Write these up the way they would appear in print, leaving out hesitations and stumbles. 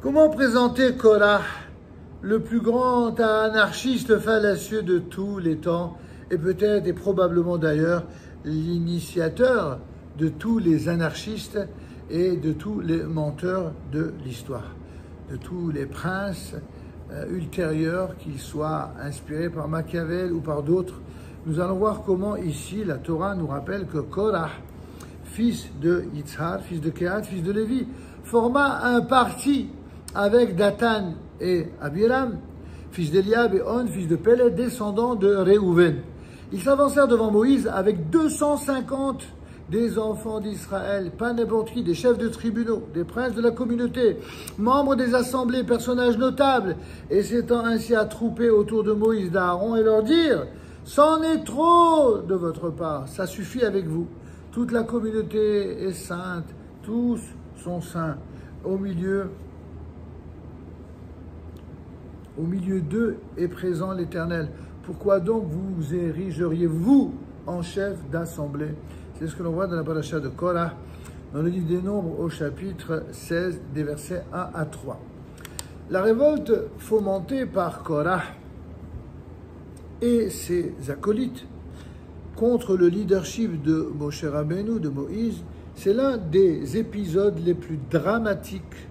Comment présenter Korah, le plus grand anarchiste fallacieux de tous les temps, et peut-être et probablement d'ailleurs l'initiateur de tous les anarchistes et de tous les menteurs de l'histoire, de tous les princes ultérieurs, qu'ils soient inspirés par Machiavel ou par d'autres. Nous allons voir comment ici la Torah nous rappelle que Korah, fils de Yitzhar, fils de Kehat, fils de Lévi, forma un parti avec Dathan et Abiram, fils d'Eliab et On, fils de Peled, descendant de Réhouven. Ils s'avancèrent devant Moïse avec 250 des enfants d'Israël, pas n'importe qui, des chefs de tribunaux, des princes de la communauté, membres des assemblées, personnages notables, et s'étant ainsi attroupés autour de Moïse, d'Aaron, et leur dire « C'en est trop de votre part, ça suffit avec vous. Toute la communauté est sainte, tous sont saints. Au milieu d'eux est présent l'Éternel. Pourquoi donc vous érigeriez-vous en chef d'assemblée ?» C'est ce que l'on voit dans la paracha de Korah, dans le livre des Nombres, au chapitre 16, des versets 1 à 3. La révolte fomentée par Korah et ses acolytes contre le leadership de Moshe Rabbeinu, de Moïse, c'est l'un des épisodes les plus dramatiques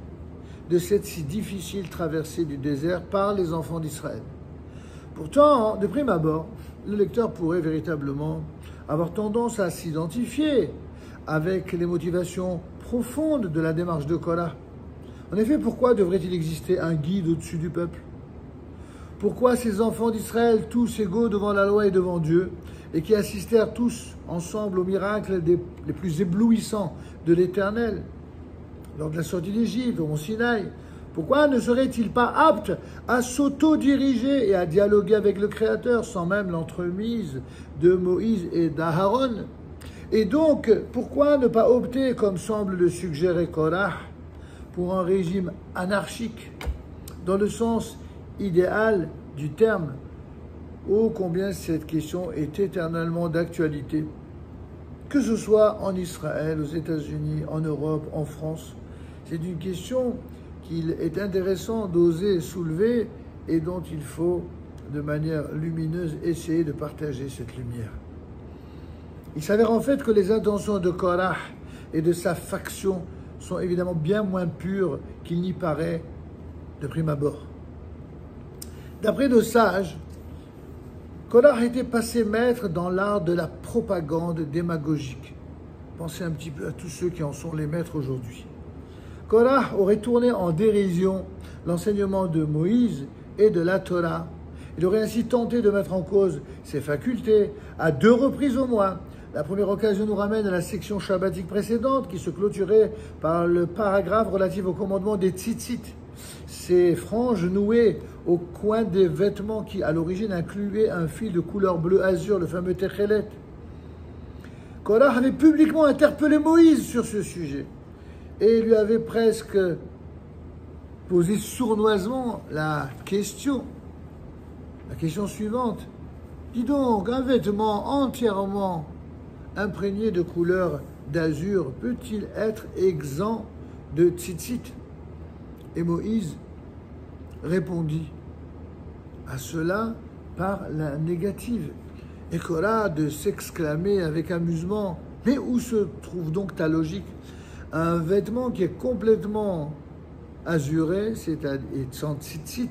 de cette si difficile traversée du désert par les enfants d'Israël. Pourtant, de prime abord, le lecteur pourrait véritablement avoir tendance à s'identifier avec les motivations profondes de la démarche de Korah. En effet, pourquoi devrait-il exister un guide au-dessus du peuple? Pourquoi ces enfants d'Israël, tous égaux devant la loi et devant Dieu, et qui assistèrent tous ensemble aux miracles les plus éblouissants de l'Éternel, lors de la sortie d'Égypte, au mont Sinaï, pourquoi ne seraient-ils pas aptes à s'auto-diriger et à dialoguer avec le Créateur sans même l'entremise de Moïse et d'Aaron? Et donc, pourquoi ne pas opter, comme semble le suggérer Korah, pour un régime anarchique, dans le sens idéal du terme? Oh, combien cette question est éternellement d'actualité, que ce soit en Israël, aux États-Unis, en Europe, en France. C'est une question qu'il est intéressant d'oser soulever et dont il faut, de manière lumineuse, essayer de partager cette lumière. Il s'avère en fait que les intentions de Korah et de sa faction sont évidemment bien moins pures qu'il n'y paraît de prime abord. D'après nos sages, Korah était passé maître dans l'art de la propagande démagogique. Pensez un petit peu à tous ceux qui en sont les maîtres aujourd'hui. Korah aurait tourné en dérision l'enseignement de Moïse et de la Torah. Il aurait ainsi tenté de mettre en cause ses facultés à 2 reprises au moins. La première occasion nous ramène à la section shabbatique précédente qui se clôturait par le paragraphe relatif au commandement des tzitzit, ces franges nouées au coin des vêtements qui, à l'origine, incluaient un fil de couleur bleu azur, le fameux techelet. Korah avait publiquement interpellé Moïse sur ce sujet et lui avait presque posé sournoisement la question suivante. Dis donc, un vêtement entièrement imprégné de couleur d'azur peut-il être exempt de tzitzit? Et Moïse répondit à cela par la négative. Et Korah de s'exclamer avec amusement « Mais où se trouve donc ta logique? Un vêtement qui est complètement azuré, c'est-à-dire sans tzitzit,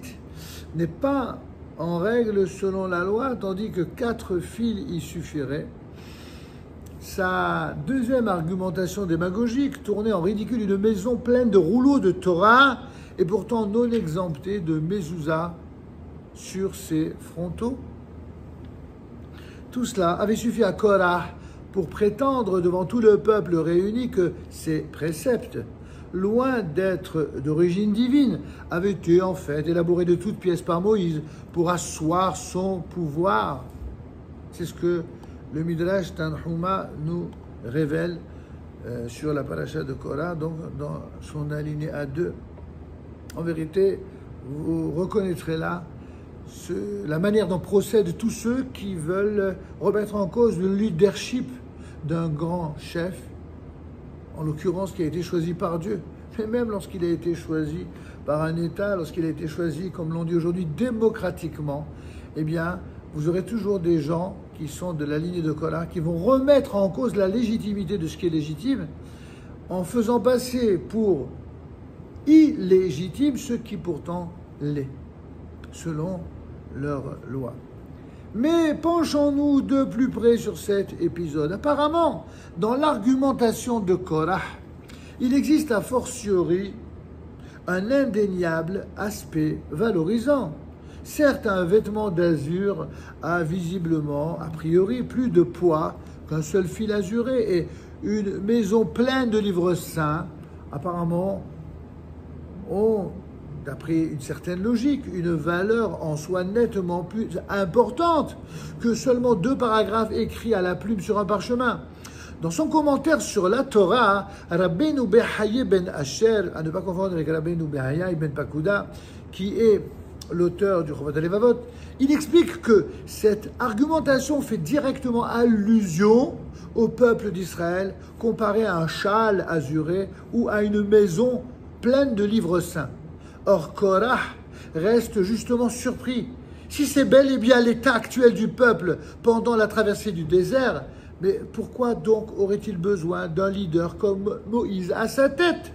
n'est pas en règle selon la loi, tandis que 4 fils y suffiraient. » Sa deuxième argumentation démagogique tournait en ridicule une maison pleine de rouleaux de Torah et pourtant non exemptée de mezouza sur ses frontaux. Tout cela avait suffi à Korah pour prétendre devant tout le peuple réuni que ces préceptes, loin d'être d'origine divine, avaient été en fait élaborés de toutes pièces par Moïse pour asseoir son pouvoir. C'est ce que le Midrash Tanhuma nous révèle sur la paracha de Korah, donc dans son alinéa 2. En vérité, vous reconnaîtrez là la manière dont procèdent tous ceux qui veulent remettre en cause le leadership d'un grand chef, en l'occurrence qui a été choisi par Dieu. mais même lorsqu'il a été choisi par un État, lorsqu'il a été choisi, comme l'on dit aujourd'hui, démocratiquement, eh bien, vous aurez toujours des gens qui sont de la lignée de Korah, qui vont remettre en cause la légitimité de ce qui est légitime, en faisant passer pour illégitime ce qui pourtant l'est, selon leur loi. Mais penchons-nous de plus près sur cet épisode. Apparemment, dans l'argumentation de Korah, il existe a fortiori un indéniable aspect valorisant. Certes, un vêtement d'azur a visiblement, a priori, plus de poids qu'un seul fil azuré, et une maison pleine de livres saints, apparemment, ont, d'après une certaine logique, une valeur en soi nettement plus importante que seulement 2 paragraphes écrits à la plume sur un parchemin. Dans son commentaire sur la Torah, Rabbeinu Behaye ben Asher, à ne pas confondre avec Rabbeinu Behaye ben Pakuda, qui est l'auteur du Chovat HaLevavot, il explique que cette argumentation fait directement allusion au peuple d'Israël, comparé à un châle azuré ou à une maison pleine de livres saints. Or, Korah reste justement surpris. Si c'est bel et bien l'état actuel du peuple pendant la traversée du désert, mais pourquoi donc aurait-il besoin d'un leader comme Moïse à sa tête?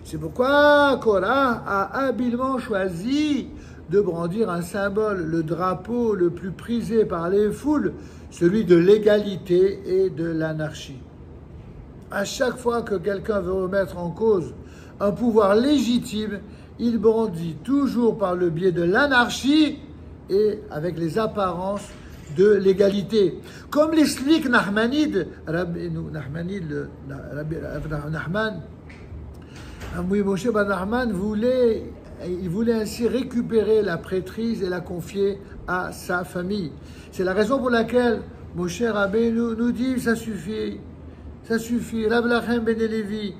C'est pourquoi Korah a habilement choisi de brandir un symbole, le drapeau le plus prisé par les foules, celui de l'égalité et de l'anarchie. À chaque fois que quelqu'un veut remettre en cause un pouvoir légitime, il brandit toujours par le biais de l'anarchie et avec les apparences de l'égalité. Comme l'explique Nachmanide, Moshe ben Nachman voulait ainsi récupérer la prêtrise et la confier à sa famille. C'est la raison pour laquelle Moshe Rabbeinu nous dit ça suffit. Rab Lachem ben Lévi,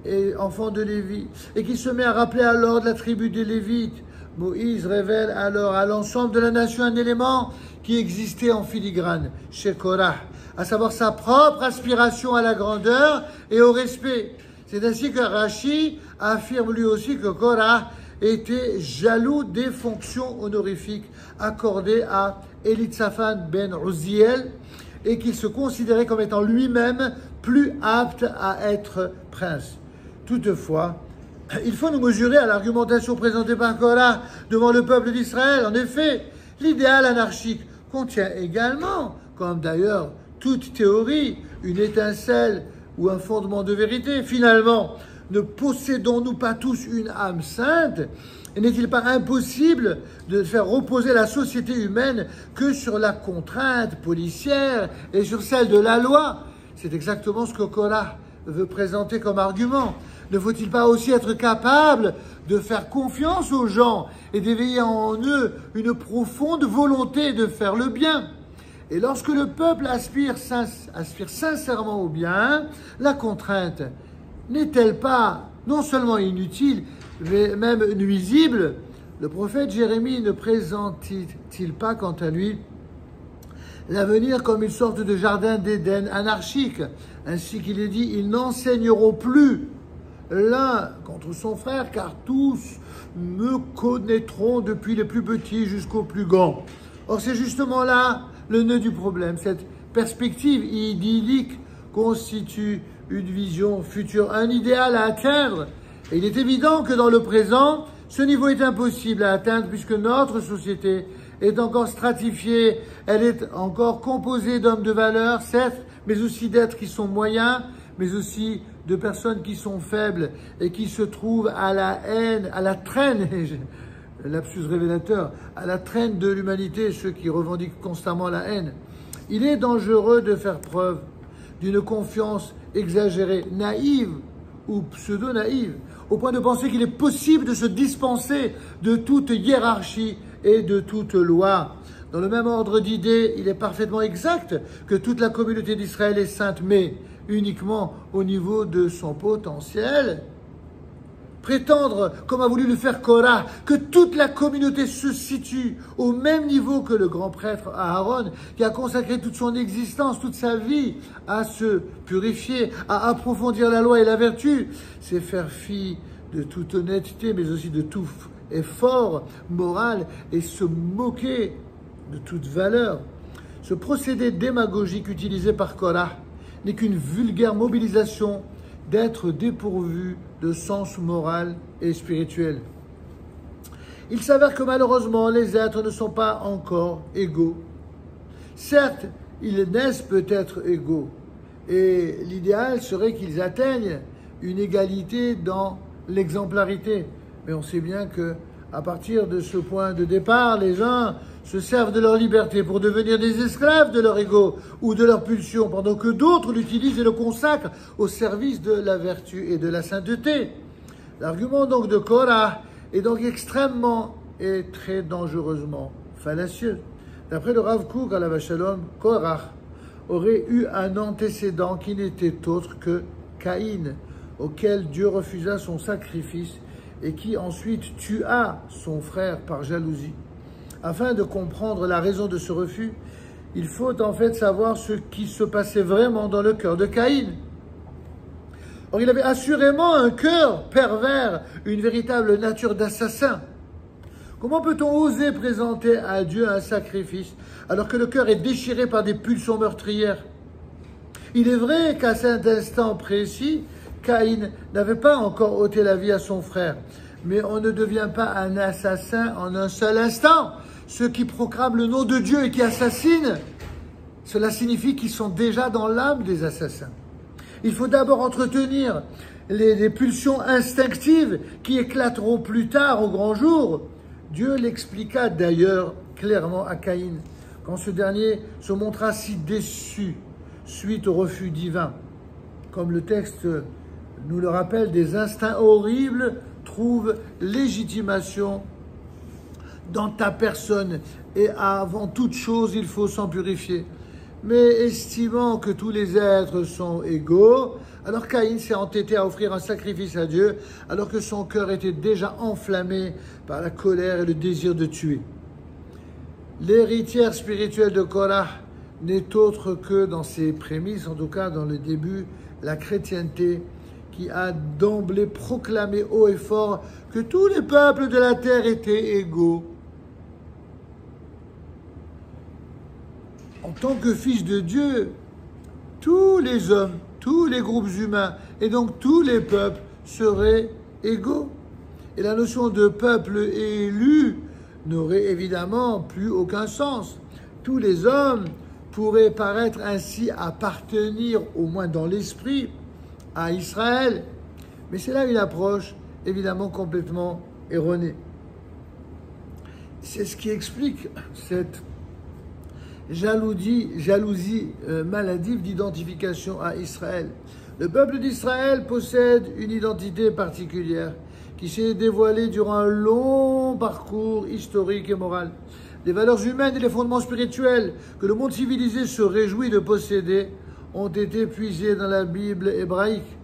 et enfant de Lévi, et qui se met à rappeler alors de la tribu des Lévites. Moïse révèle alors à l'ensemble de la nation un élément qui existait en filigrane chez Korah, à savoir sa propre aspiration à la grandeur et au respect. C'est ainsi que Rashi affirme lui aussi que Korah était jaloux des fonctions honorifiques accordées à Elitzaphan ben Uziel et qu'il se considérait comme étant lui-même plus apte à être prince. Toutefois, il faut nous mesurer à l'argumentation présentée par Korah devant le peuple d'Israël. En effet, l'idéal anarchique contient également, comme d'ailleurs toute théorie, une étincelle ou un fondement de vérité. Finalement, ne possédons-nous pas tous une âme sainte? Et n'est-il pas impossible de faire reposer la société humaine que sur la contrainte policière et sur celle de la loi? C'est exactement ce que Korah veut présenter comme argument. Ne faut-il pas aussi être capable de faire confiance aux gens et d'éveiller en eux une profonde volonté de faire le bien? Et lorsque le peuple aspire sincèrement au bien, la contrainte n'est-elle pas non seulement inutile, mais même nuisible? Le prophète Jérémie ne présente-t-il pas, quant à lui, l'avenir comme une sorte de jardin d'Éden anarchique? Ainsi qu'il est dit, ils n'enseigneront plus l'un contre son frère, car tous me connaîtront depuis les plus petits jusqu'aux plus grands. Or, c'est justement là le nœud du problème. Cette perspective idyllique constitue une vision future, un idéal à atteindre. Et il est évident que dans le présent, ce niveau est impossible à atteindre puisque notre société est encore stratifiée, elle est encore composée d'hommes de valeur, certes, mais aussi d'êtres qui sont moyens, mais aussi de personnes qui sont faibles et qui se trouvent à la haine, à la traîne, lapsus révélateur, à la traîne de l'humanité, ceux qui revendiquent constamment la haine. Il est dangereux de faire preuve d'une confiance exagérée, naïve ou pseudo-naïve, au point de penser qu'il est possible de se dispenser de toute hiérarchie et de toute loi. Dans le même ordre d'idées, il est parfaitement exact que toute la communauté d'Israël est sainte, mais uniquement au niveau de son potentiel prétendre, comme a voulu le faire Korah, que toute la communauté se situe au même niveau que le grand prêtre Aaron, qui a consacré toute son existence, toute sa vie à se purifier, à approfondir la loi et la vertu, c'est faire fi de toute honnêteté, mais aussi de tout effort moral et se moquer de toute valeur. Ce procédé démagogique utilisé par Korah n'est qu'une vulgaire mobilisation d'être dépourvu de sens moral et spirituel. Il s'avère que malheureusement, les êtres ne sont pas encore égaux. Certes, ils naissent peut-être égaux, et l'idéal serait qu'ils atteignent une égalité dans l'exemplarité. Mais on sait bien que, à partir de ce point de départ, les uns se servent de leur liberté pour devenir des esclaves de leur ego ou de leur pulsion, pendant que d'autres l'utilisent et le consacrent au service de la vertu et de la sainteté. L'argument donc de Korah est donc extrêmement et très dangereusement fallacieux. D'après le Rav Kook à la Shalom, Korah aurait eu un antécédent qui n'était autre que Caïn, auquel Dieu refusa son sacrifice et qui ensuite tua son frère par jalousie. Afin de comprendre la raison de ce refus, il faut en fait savoir ce qui se passait vraiment dans le cœur de Caïn. Or, il avait assurément un cœur pervers, une véritable nature d'assassin. Comment peut-on oser présenter à Dieu un sacrifice alors que le cœur est déchiré par des pulsions meurtrières? Il est vrai qu'à cet instant précis, Caïn n'avait pas encore ôté la vie à son frère. Mais on ne devient pas un assassin en un seul instant. Ceux qui proclament le nom de Dieu et qui assassinent, cela signifie qu'ils sont déjà dans l'âme des assassins. Il faut d'abord entretenir les pulsions instinctives qui éclateront plus tard au grand jour. Dieu l'expliqua d'ailleurs clairement à Caïn, quand ce dernier se montra si déçu suite au refus divin. Comme le texte nous le rappelle, des instincts horribles trouvent légitimation dans ta personne et avant toute chose, il faut s'en purifier. Mais estimant que tous les êtres sont égaux, alors Caïn s'est entêté à offrir un sacrifice à Dieu alors que son cœur était déjà enflammé par la colère et le désir de tuer. L'héritière spirituelle de Korah n'est autre que dans ses prémices, en tout cas dans le début, la chrétienté qui a d'emblée proclamé haut et fort que tous les peuples de la terre étaient égaux. En tant que fils de Dieu, tous les hommes, tous les groupes humains et donc tous les peuples seraient égaux. Et la notion de peuple élu n'aurait évidemment plus aucun sens. Tous les hommes pourraient paraître ainsi appartenir, au moins dans l'esprit, à Israël. Mais c'est là une approche évidemment complètement erronée. C'est ce qui explique cette jalousie maladive d'identification à Israël. Le peuple d'Israël possède une identité particulière qui s'est dévoilée durant un long parcours historique et moral. Les valeurs humaines et les fondements spirituels que le monde civilisé se réjouit de posséder ont été puisés dans la Bible hébraïque.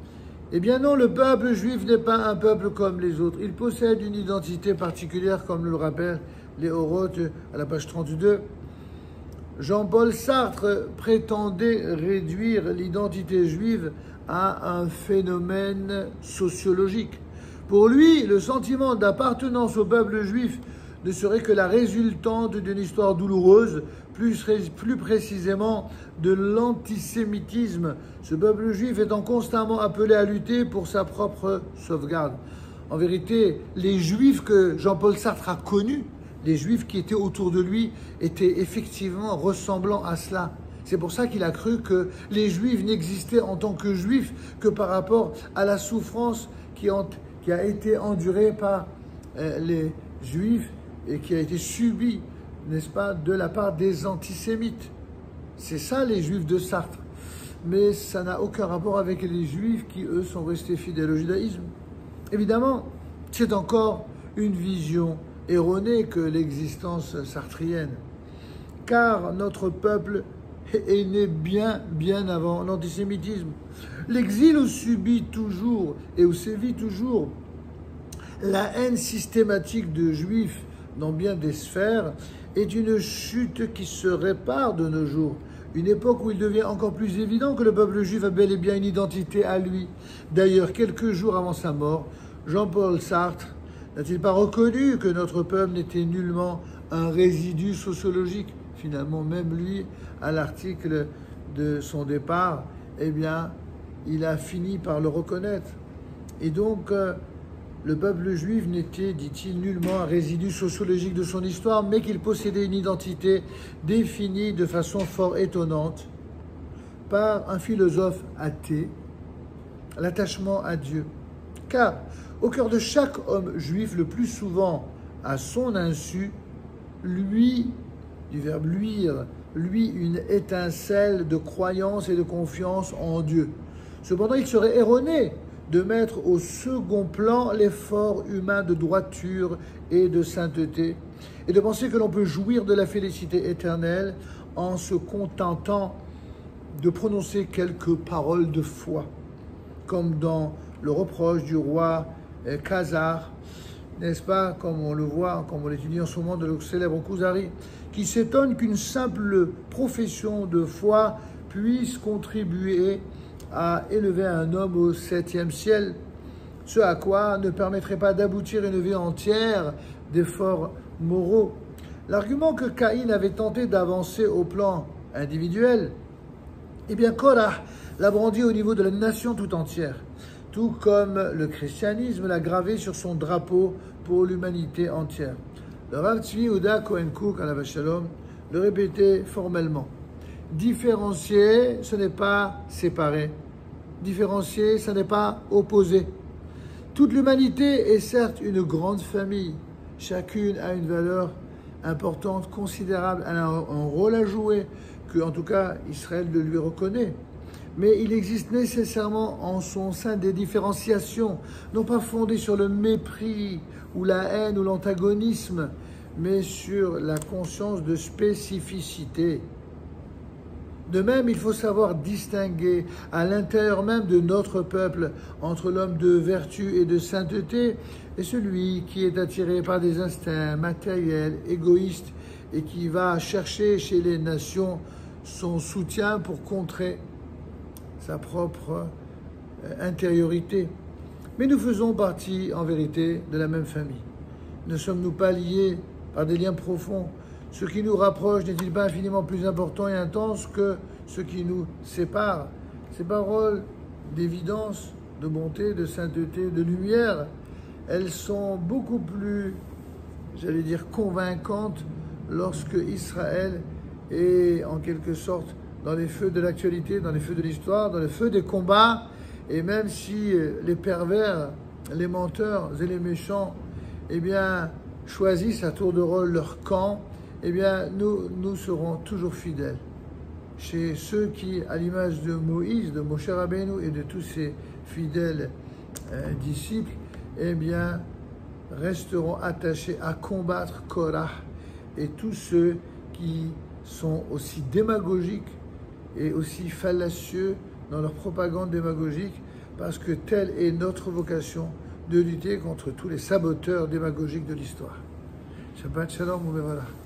Eh bien non, le peuple juif n'est pas un peuple comme les autres. Il possède une identité particulière, comme le rappelle les Oroth à la page 32. Jean-Paul Sartre prétendait réduire l'identité juive à un phénomène sociologique. Pour lui, le sentiment d'appartenance au peuple juif ne serait que la résultante d'une histoire douloureuse, plus précisément de l'antisémitisme, ce peuple juif étant constamment appelé à lutter pour sa propre sauvegarde. En vérité, les juifs que Jean-Paul Sartre a connus, les juifs qui étaient autour de lui, étaient effectivement ressemblants à cela. C'est pour ça qu'il a cru que les juifs n'existaient en tant que juifs que par rapport à la souffrance qui a été endurée par les juifs et qui a été subie, n'est-ce pas, de la part des antisémites. C'est ça les juifs de Sartre. Mais ça n'a aucun rapport avec les juifs qui, eux, sont restés fidèles au judaïsme. Évidemment, c'est encore une vision erronée que l'existence sartrienne. Car notre peuple est né bien avant l'antisémitisme. L'exil où subit toujours et où sévit toujours La haine systématique de Juifs dans bien des sphères est une chute qui se répare de nos jours. Une époque où il devient encore plus évident que le peuple juif a bel et bien une identité à lui. D'ailleurs, quelques jours avant sa mort, Jean-Paul Sartre n'a-t-il pas reconnu que notre peuple n'était nullement un résidu sociologique? Finalement, même lui, à l'article de son départ, eh bien, il a fini par le reconnaître. Et donc, le peuple juif n'était, dit-il, nullement un résidu sociologique de son histoire, mais qu'il possédait une identité définie de façon fort étonnante par un philosophe athée, l'attachement à Dieu. Car au cœur de chaque homme juif, le plus souvent à son insu, lui, du verbe luire, lui une étincelle de croyance et de confiance en Dieu. Cependant, il serait erroné de mettre au second plan l'effort humain de droiture et de sainteté, et de penser que l'on peut jouir de la félicité éternelle en se contentant de prononcer quelques paroles de foi, comme dans le reproche du roi Khazar, n'est-ce pas, comme on le voit, comme on l'étudie en ce moment de le célèbre Kuzari, qui s'étonne qu'une simple profession de foi puisse contribuer à élever un homme au 7e ciel, ce à quoi ne permettrait pas d'aboutir une vie entière d'efforts moraux. L'argument que Caïn avait tenté d'avancer au plan individuel, eh bien Korah l'a brandi au niveau de la nation tout entière, tout comme le christianisme l'a gravé sur son drapeau pour l'humanité entière. Le Rav Tzvi Yehuda Cohen Cook, alav shalom, le répétait formellement. Différencier, ce n'est pas séparer. Différencier, ce n'est pas opposer. Toute l'humanité est certes une grande famille. Chacune a une valeur importante, considérable. Elle a un rôle à jouer, que en tout cas Israël le lui reconnaît. Mais il existe nécessairement en son sein des différenciations, non pas fondées sur le mépris ou la haine ou l'antagonisme, mais sur la conscience de spécificité. De même, il faut savoir distinguer à l'intérieur même de notre peuple entre l'homme de vertu et de sainteté et celui qui est attiré par des instincts matériels, égoïstes et qui va chercher chez les nations son soutien pour contrer sa propre intériorité. Mais nous faisons partie, en vérité, de la même famille. Ne sommes-nous pas liés par des liens profonds? Ce qui nous rapproche n'est-il pas infiniment plus important et intense que ce qui nous sépare? Ces paroles d'évidence, de bonté, de sainteté, de lumière, elles sont beaucoup plus, j'allais dire, convaincantes lorsque Israël est en quelque sorte dans les feux de l'actualité, dans les feux de l'histoire, dans les feux des combats, et même si les pervers, les menteurs et les méchants, eh bien, choisissent à tour de rôle leur camp, eh bien, nous serons toujours fidèles. Chez ceux qui, à l'image de Moïse, de Moshe Rabbeinu et de tous ses fidèles disciples, eh bien, resteront attachés à combattre Korah et tous ceux qui sont aussi démagogiques et aussi fallacieux dans leur propagande démagogique, parce que telle est notre vocation de lutter contre tous les saboteurs démagogiques de l'histoire. Shabbat Shalom, Umevorach.